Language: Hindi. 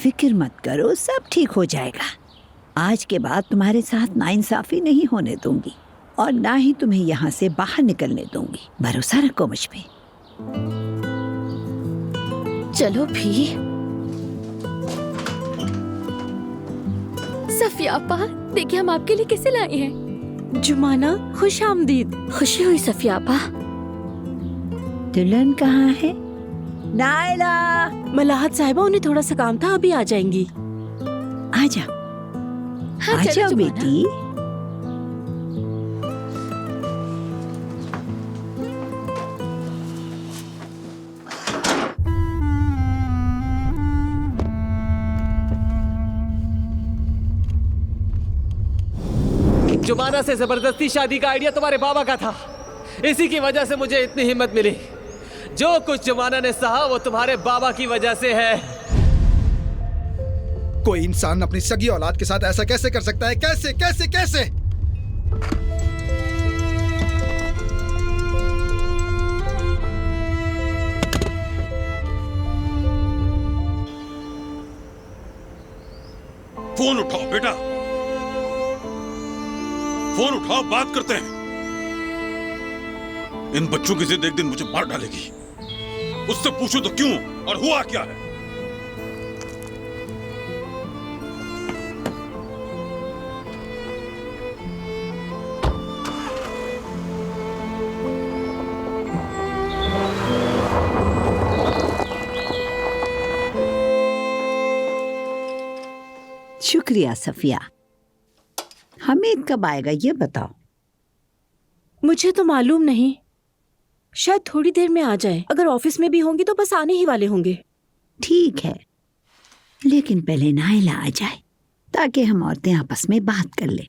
फिक्र मत करो, सब ठीक हो जाएगा। आज के बाद तुम्हारे साथ नाइंसाफी नहीं होने दूंगी और ना ही तुम्हें यहाँ से बाहर निकलने दूंगी। भरोसा रखो मुझ पे। चलो भी। सफिया आपा, देखिए हम आपके लिए कैसे लाए हैं। जुमाना, खुश आमदीद। खुशी हुई सफिया आपा। दुल्हन कहाँ है? नायला, मलाहत साहिबा, उन्हें थोड़ा सा काम था, अभी आ जाएंगी। आजा हाँ, आजा चलो जुमाना। बेटी। जुमाना से जबरदस्ती शादी का आइडिया तुम्हारे बाबा का था। इसी की वजह से मुझे इतनी हिम्मत मिली। जो कुछ जुमाना ने सहा वो तुम्हारे बाबा की वजह से है। कोई इंसान अपनी सगी औलाद के साथ ऐसा कैसे कर सकता है? कैसे कैसे कैसे? फोन उठाओ बेटा, फोन उठाओ, बात करते हैं। इन बच्चों की जिद एक दिन मुझे मार डालेगी। उससे पूछो तो क्यों और हुआ क्या है। शुक्रिया सफिया। हमीद कब आएगा ये बताओ। मुझे तो मालूम नहीं, शायद थोड़ी देर में आ जाए। अगर ऑफिस में भी होंगी तो बस आने ही वाले होंगे। ठीक है, लेकिन पहले नायला आ जाए ताकि हम औरतें आपस में बात कर लें।